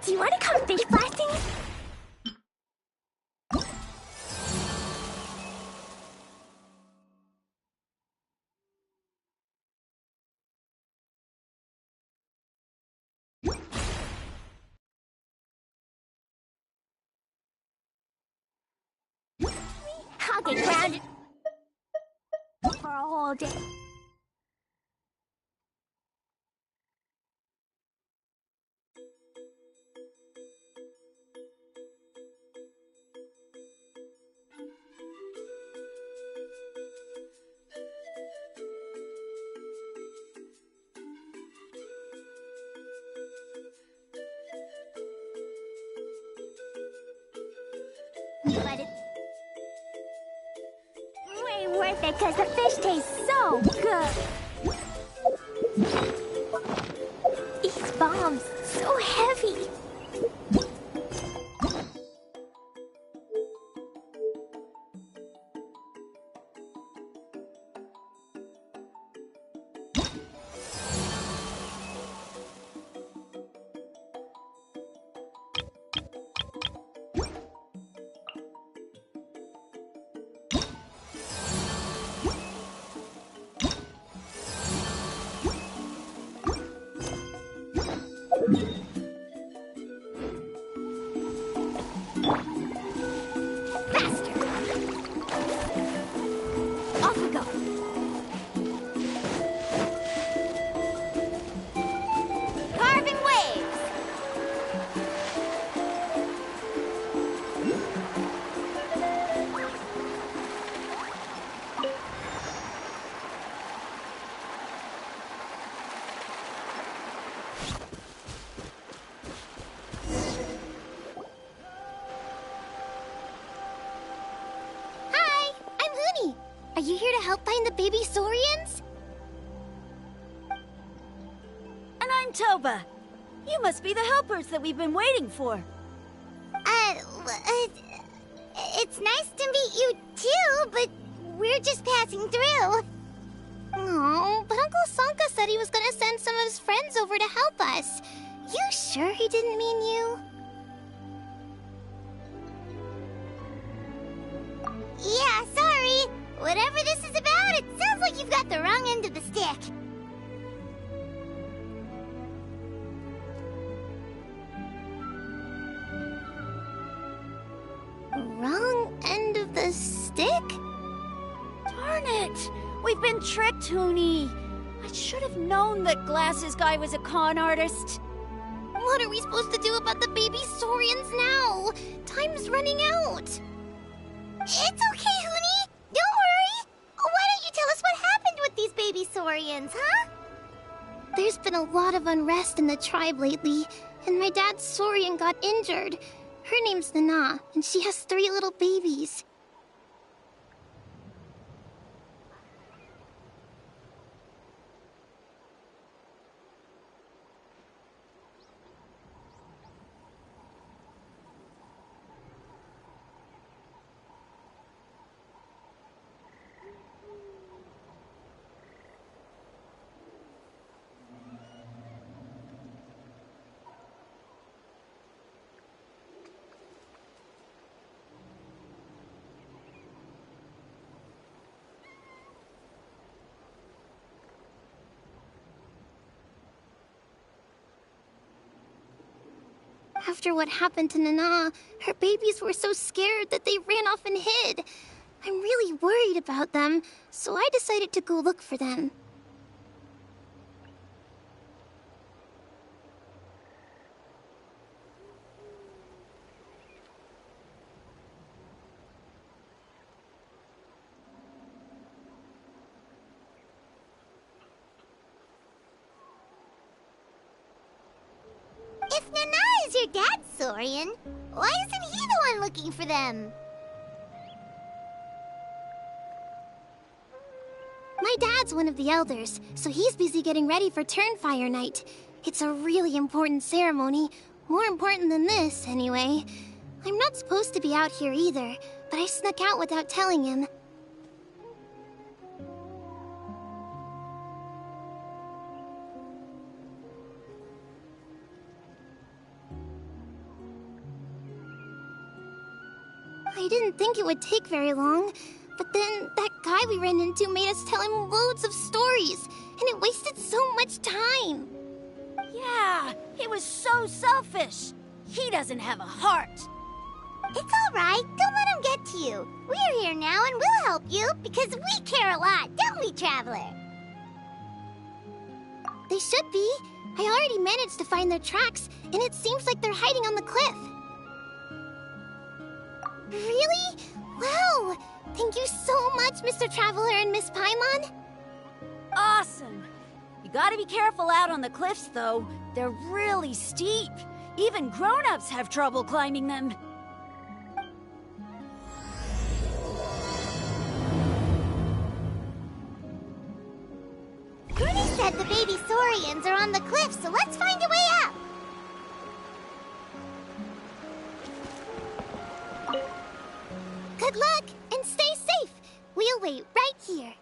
Do you want to come fish blasting? I'll get grounded for a whole day. But it's way worth it because the fish tastes so good. These bombs, so heavy. Are you here to help find the baby saurians? And I'm Toba. You must be the helpers that we've been waiting for. It's nice to meet you too, but we're just passing through. Oh, but Uncle Sanka said he was gonna send some of his friends over to help us. You sure he didn't mean you? Yeah, sorry. Whatever this is about, it sounds like you've got the wrong end of the stick. Wrong end of the stick? Darn it! We've been tricked, Huni. I should have known that Glasses Guy was a con artist. What are we supposed to do about the baby saurians now? Time's running out. It's okay, Huni. Don't worry. Why don't you tell us what happened with these baby saurians, huh? There's been a lot of unrest in the tribe lately, and my dad's saurian got injured. Her name's Nana, and she has 3 little babies. After what happened to Nana, her babies were so scared that they ran off and hid. I'm really worried about them, so I decided to go look for them. If Nana is your dad, Saurian, why isn't he the one looking for them? My dad's one of the elders, so he's busy getting ready for Turnfire night. It's a really important ceremony. More important than this, anyway. I'm not supposed to be out here either, but I snuck out without telling him. I didn't think it would take very long, but then that guy we ran into made us tell him loads of stories, and it wasted so much time. Yeah, he was so selfish. He doesn't have a heart. It's all right. Don't let him get to you. We're here now and we'll help you because we care a lot, don't we, Traveler? They should be. I already managed to find their tracks, and it seems like they're hiding on the cliff. Really? Wow! Thank you so much, Mr. Traveler and Miss Paimon. Awesome. You gotta be careful out on the cliffs, though. They're really steep. Even grown-ups have trouble climbing them. Gurney said the baby Saurians are on the cliff, so let's find a way up. Good luck, and stay safe. We'll wait right here.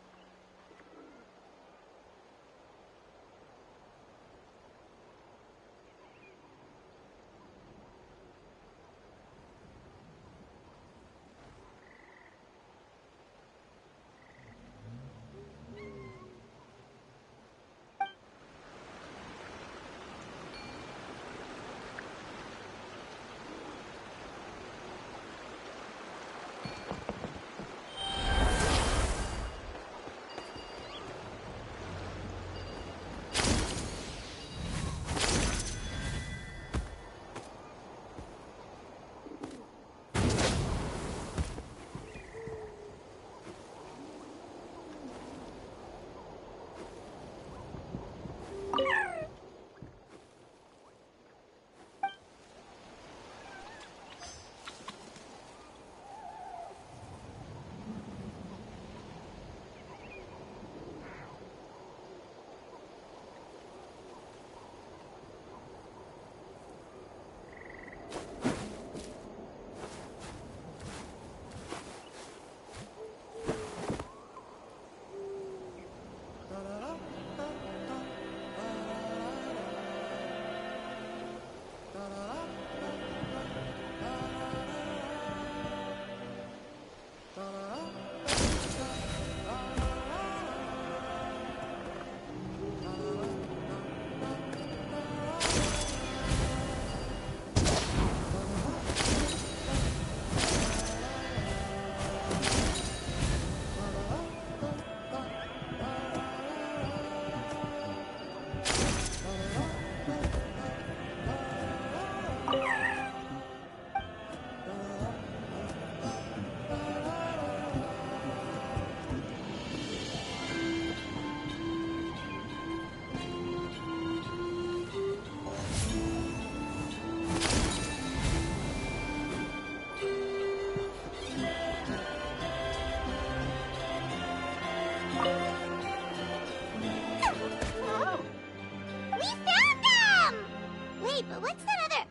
Wait, but what's that other...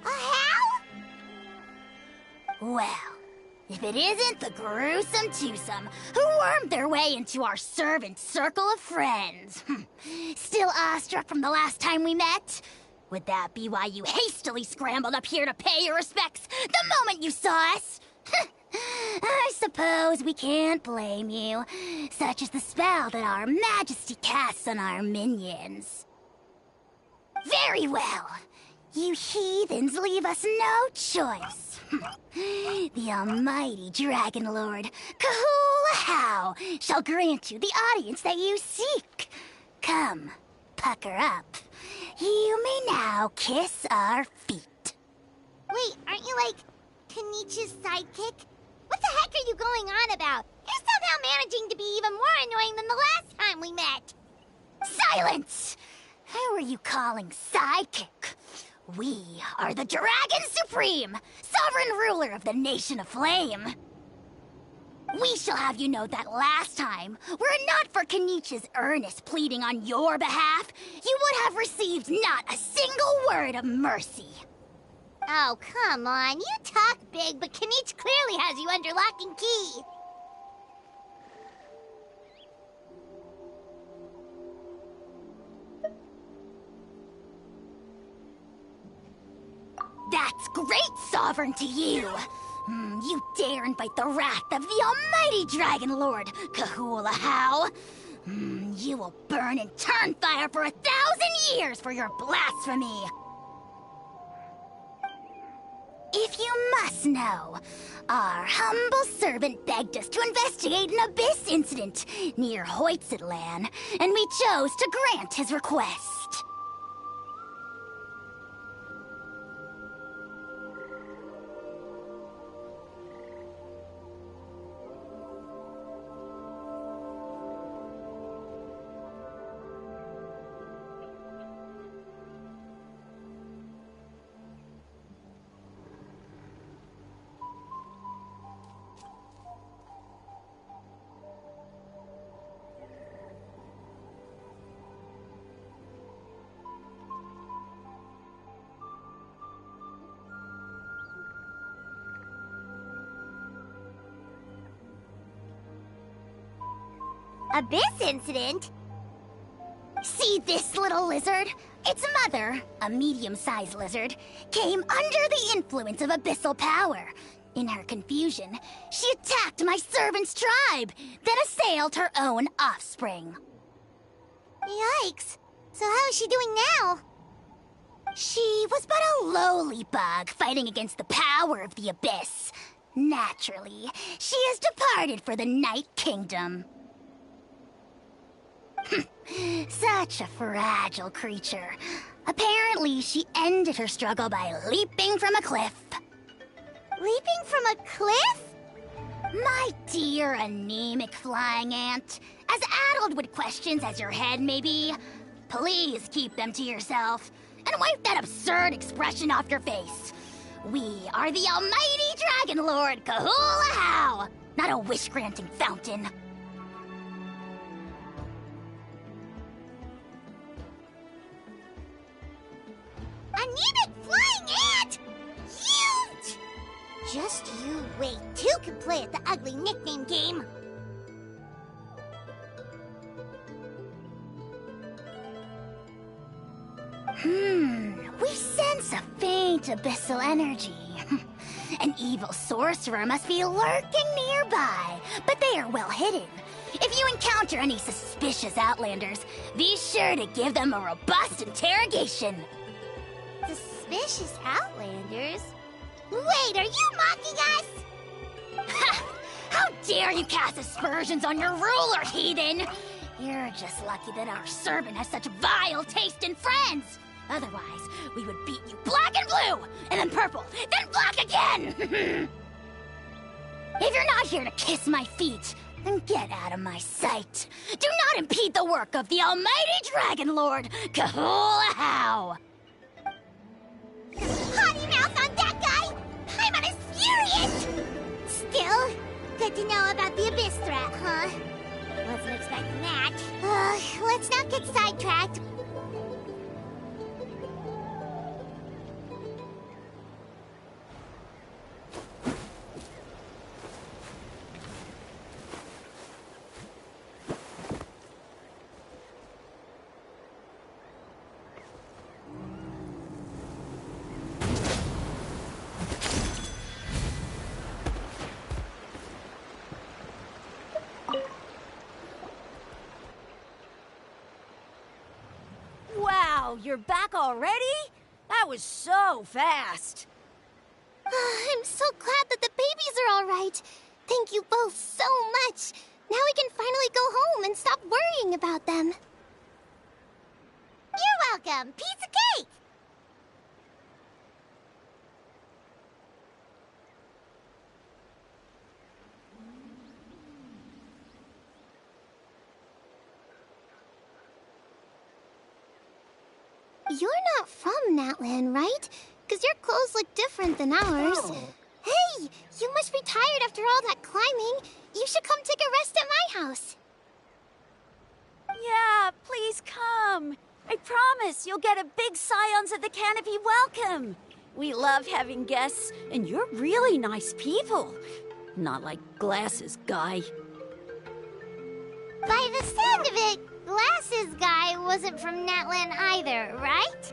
A how? Well, if it isn't the gruesome twosome who wormed their way into our servant circle of friends. Still awestruck from the last time we met? Would that be why you hastily scrambled up here to pay your respects the moment you saw us? I suppose we can't blame you. Such is the spell that our majesty casts on our minions. Very well. You heathens leave us no choice. The almighty Dragon Lord, Kahula shall grant you the audience that you seek. Come, pucker up. You may now kiss our feet. Wait, aren't you like Kenichi's sidekick? What the heck are you going on about? You're somehow managing to be even more annoying than the last time we met. Silence! Who are you calling sidekick? We are the Dragon Supreme, sovereign ruler of the Nation of Flame. We shall have you know that last time, were it not for Kenichi's earnest pleading on your behalf, you would have received not a single word of mercy. Oh, come on. You talk big, but Kenichi clearly has you under lock and key. That's great, Sovereign, to you! You dare invite the wrath of the almighty Dragon Lord, Kahula How! You will burn in Turnfire for 1,000 years for your blasphemy! If you must know, our humble servant begged us to investigate an abyss incident near Hoytzitlan, and we chose to grant his request. Abyss incident? See this little lizard? Its mother, a medium-sized lizard, came under the influence of abyssal power. In her confusion, she attacked my servant's tribe, then assailed her own offspring. Yikes. So how is she doing now? She was but a lowly bug fighting against the power of the abyss. Naturally, she has departed for the Night Kingdom. Such a fragile creature. Apparently, she ended her struggle by leaping from a cliff. Leaping from a cliff? My dear anemic flying ant, as addled with questions as your head may be, please keep them to yourself and wipe that absurd expression off your face. We are the almighty Dragon Lord Kahula How, not a wish-granting fountain. Anemic flying ant! Huge! Just you wait. Two can play at the ugly nickname game. We sense a faint abyssal energy. An evil sorcerer must be lurking nearby, but they are well hidden. If you encounter any suspicious outlanders, be sure to give them a robust interrogation. Suspicious outlanders? Wait, are you mocking us? Ha! How dare you cast aspersions on your ruler, heathen! You're just lucky that our servant has such vile taste in friends! Otherwise, we would beat you black and blue, and then purple, then black again! If you're not here to kiss my feet, then get out of my sight. Do not impede the work of the almighty Dragon Lord, Kahula How! Potty mouth on that guy! I'm on his furious! Still, good to know about the abyss threat, huh? Wasn't expecting that. Let's not get sidetracked. Wow, you're back already? That was so fast. I'm so glad that the babies are all right. Thank you both so much. Now we can finally go home and stop worrying about them. You're welcome. Piece of cake! You're not from Natlan, right? Because your clothes look different than ours. Oh. Hey, you must be tired after all that climbing. You should come take a rest at my house. Yeah, please come. I promise you'll get a big Scions of the Canopy welcome. We love having guests, and you're really nice people. Not like Glasses Guy. By the sound of it, Glasses Guy wasn't from Natlan either, right?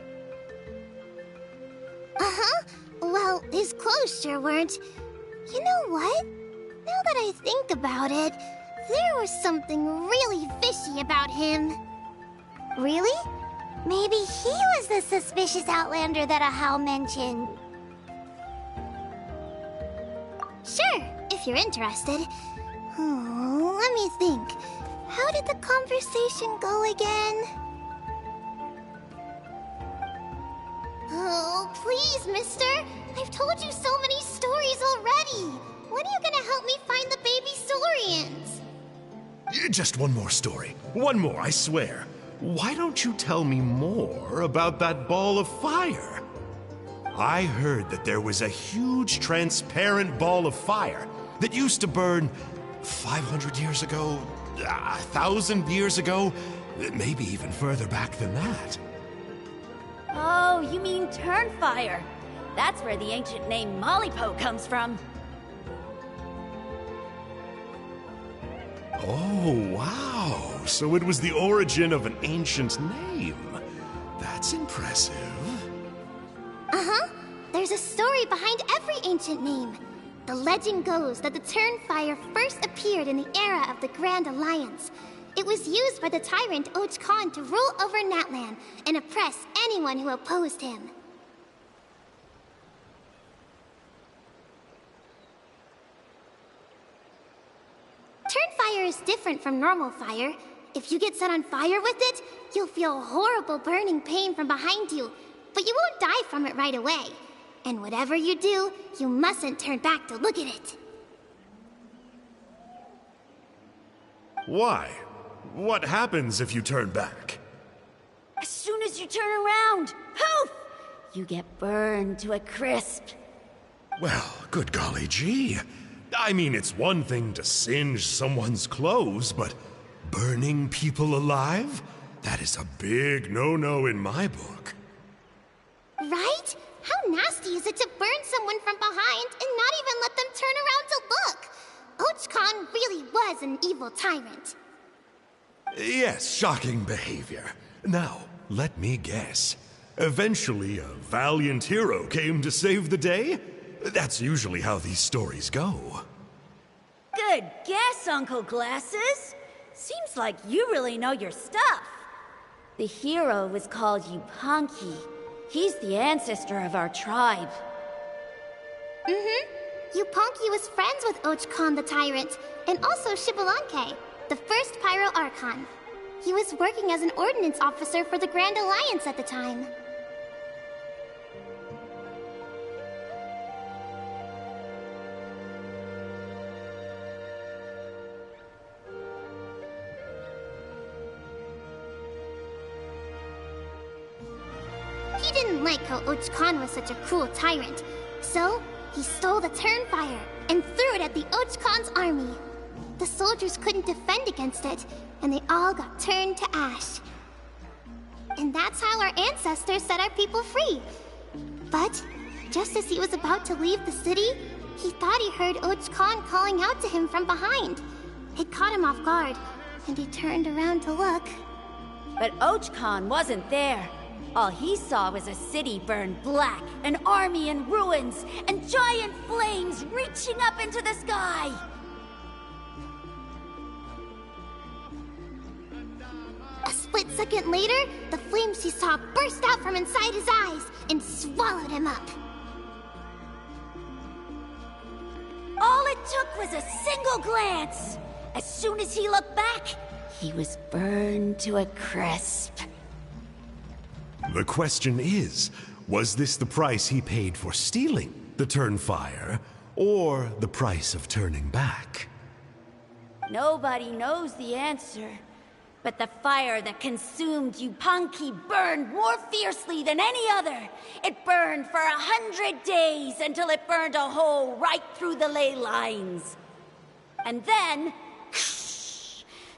Uh-huh. Well, his clothes sure weren't. You know what? Now that I think about it, there was something really fishy about him. Really? Maybe he was the suspicious outlander that Ahau mentioned. Sure, if you're interested. Oh, let me think. How did the conversation go again? Oh, please, mister. I've told you so many stories already. When are you gonna help me find the baby Saurians? Just one more story. One more, I swear. Why don't you tell me more about that ball of fire? I heard that there was a huge transparent ball of fire that used to burn 500 years ago, 1,000 years ago, maybe even further back than that. Oh, you mean Turnfire. That's where the ancient name Malipo comes from. Oh, wow. So it was the origin of an ancient name. That's impressive. Uh-huh. There's a story behind every ancient name. The legend goes that the Turnfire first appeared in the era of the Grand Alliance. It was used by the tyrant Och Khan to rule over Natlan and oppress anyone who opposed him. Turnfire is different from normal fire. If you get set on fire with it, you'll feel horrible burning pain from behind you, but you won't die from it right away. And whatever you do, you mustn't turn back to look at it. Why? What happens if you turn back? As soon as you turn around, poof! You get burned to a crisp. Well, good golly gee. I mean, it's one thing to singe someone's clothes, but burning people alive? That is a big no-no in my book. Right? How nasty is it to burn someone from behind and not even let them turn around to look? Och Khan really was an evil tyrant. Yes, shocking behavior. Now, let me guess. Eventually, a valiant hero came to save the day? That's usually how these stories go. Good guess, Uncle Glasses. Seems like you really know your stuff. The hero was called Yupanqui. He's the ancestor of our tribe. Yupanqui was friends with Och Khan the Tyrant, and also Shibalanke, the first Pyro Archon. He was working as an ordnance officer for the Grand Alliance at the time. He didn't like how Och Khan was such a cruel tyrant, so he stole the Turnfire and threw it at the Och Khan's army. The soldiers couldn't defend against it, and they all got turned to ash. And that's how our ancestors set our people free. But just as he was about to leave the city, he thought he heard Och Khan calling out to him from behind. It caught him off guard, and he turned around to look. But Och Khan wasn't there. All he saw was a city burned black, an army in ruins, and giant flames reaching up into the sky. A split second later, the flames he saw burst out from inside his eyes and swallowed him up. All it took was a single glance. As soon as he looked back, he was burned to a crisp. The question is, was this the price he paid for stealing the Turnfire, or the price of turning back? Nobody knows the answer. But the fire that consumed Yupanqui burned more fiercely than any other. It burned for 100 days until it burned a hole right through the ley lines. And then,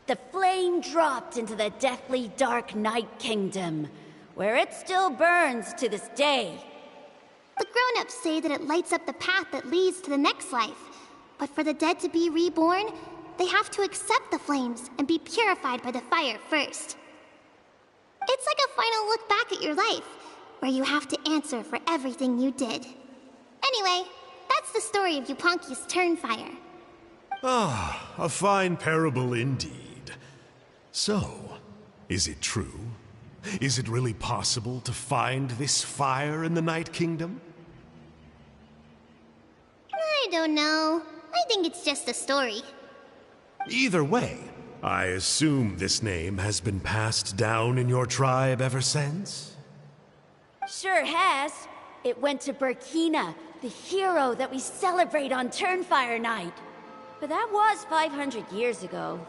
the flame dropped into the deathly dark Night Kingdom, where it still burns to this day. The grown-ups say that it lights up the path that leads to the next life. But for the dead to be reborn, they have to accept the flames and be purified by the fire first. It's like a final look back at your life, where you have to answer for everything you did. Anyway, that's the story of Yupanqui's Turnfire. Ah, a fine parable indeed. So, is it true? Is it really possible to find this fire in the Night Kingdom? I don't know. I think it's just a story. Either way, I assume this name has been passed down in your tribe ever since? Sure has. It went to Burkina, the hero that we celebrate on Turnfire Night. But that was 500 years ago.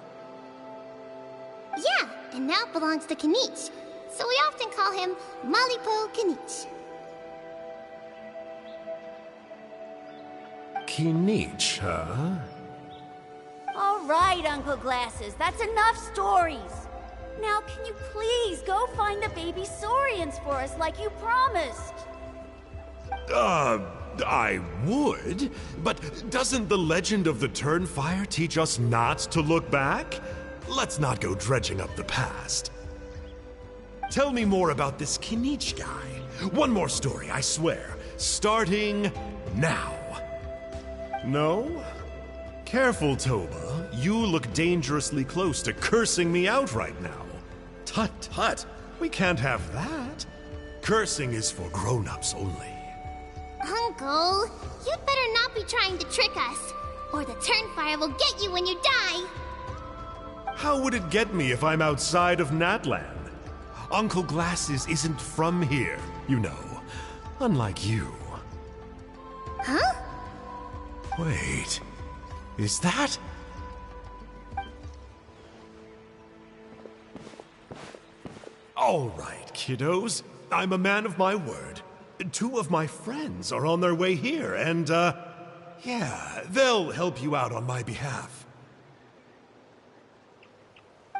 Yeah, and now it belongs to Kinich. So we often call him Malipo Kinich. Kinich, huh? All right, Uncle Glasses, that's enough stories. Now, can you please go find the baby Saurians for us like you promised? I would, but doesn't the legend of the Turnfire teach us not to look back? Let's not go dredging up the past. Tell me more about this Kinich guy. One more story, I swear. Starting now. No? Careful, Toba. You look dangerously close to cursing me out right now. Tut tut. We can't have that. Cursing is for grown-ups only. Uncle, you'd better not be trying to trick us, or the Turnfire will get you when you die. How would it get me if I'm outside of Natland? Uncle Glasses isn't from here, you know. Unlike you. Huh? Wait. Is that? All right, kiddos. I'm a man of my word. 2 of my friends are on their way here, and, yeah, they'll help you out on my behalf.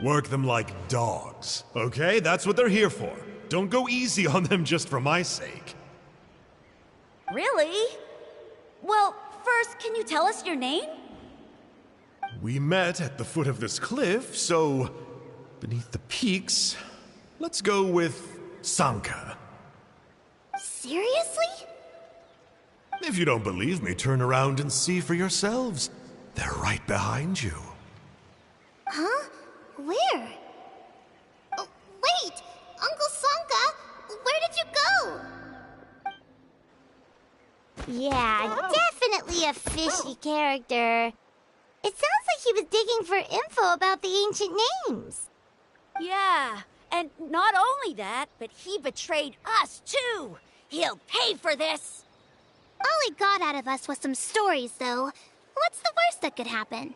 Work them like dogs, okay? That's what they're here for. Don't go easy on them just for my sake. Really? Well, first, can you tell us your name? We met at the foot of this cliff, so beneath the peaks, let's go with Sanka. Seriously? If you don't believe me, turn around and see for yourselves. They're right behind you. Huh? Where? Oh, wait! Uncle Sanka! Where did you go? Yeah, definitely a fishy character. It sounds like he was digging for info about the ancient names. Yeah, and not only that, but he betrayed us too. He'll pay for this. All he got out of us was some stories, though. What's the worst that could happen?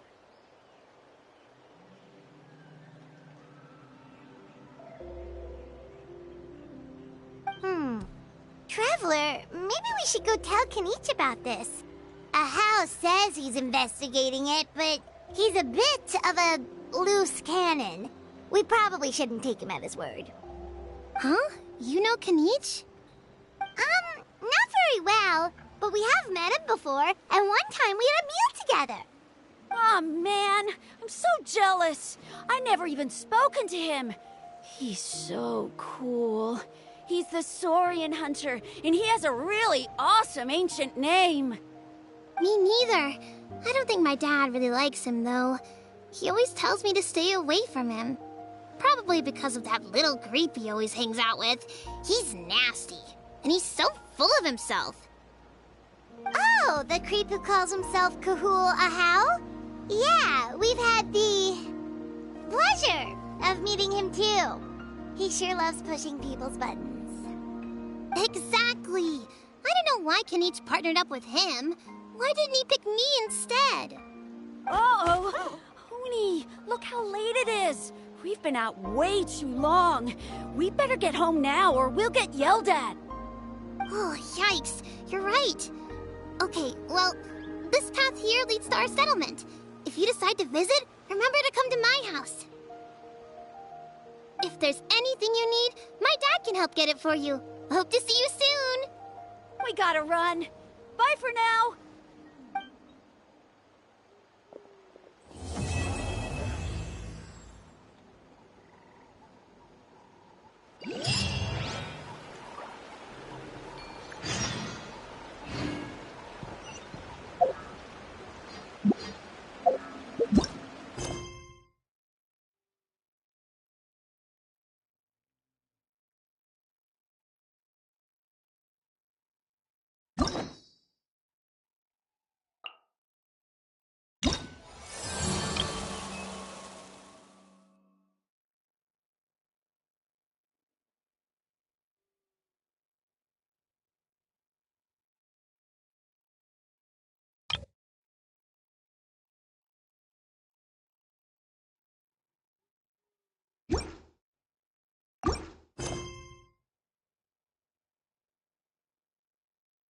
Traveler, maybe we should go tell Kinich about this. Ahau says he's investigating it, but he's a bit of a loose cannon. We probably shouldn't take him at his word. Huh? You know Kinich? Not very well, but we have met him before, and one time we had a meal together. Aw, man, I'm so jealous. I never even spoken to him. He's so cool. He's the Saurian hunter, and he has a really awesome ancient name. Me neither. I don't think my dad really likes him, though. He always tells me to stay away from him. Probably because of that little creep he always hangs out with. He's nasty. And he's so full of himself. Oh, the creep who calls himself Kahul Ahau? Yeah, we've had the pleasure of meeting him too. He sure loves pushing people's buttons. Exactly. I don't know why Kenichi partnered up with him. Why didn't he pick me instead? Uh-oh! Honey, look how late it is. We've been out way too long. We better get home now or we'll get yelled at. Oh, yikes. You're right. Okay, well, this path here leads to our settlement. If you decide to visit, remember to come to my house. If there's anything you need, my dad can help get it for you. Hope to see you soon. We gotta run. Bye for now.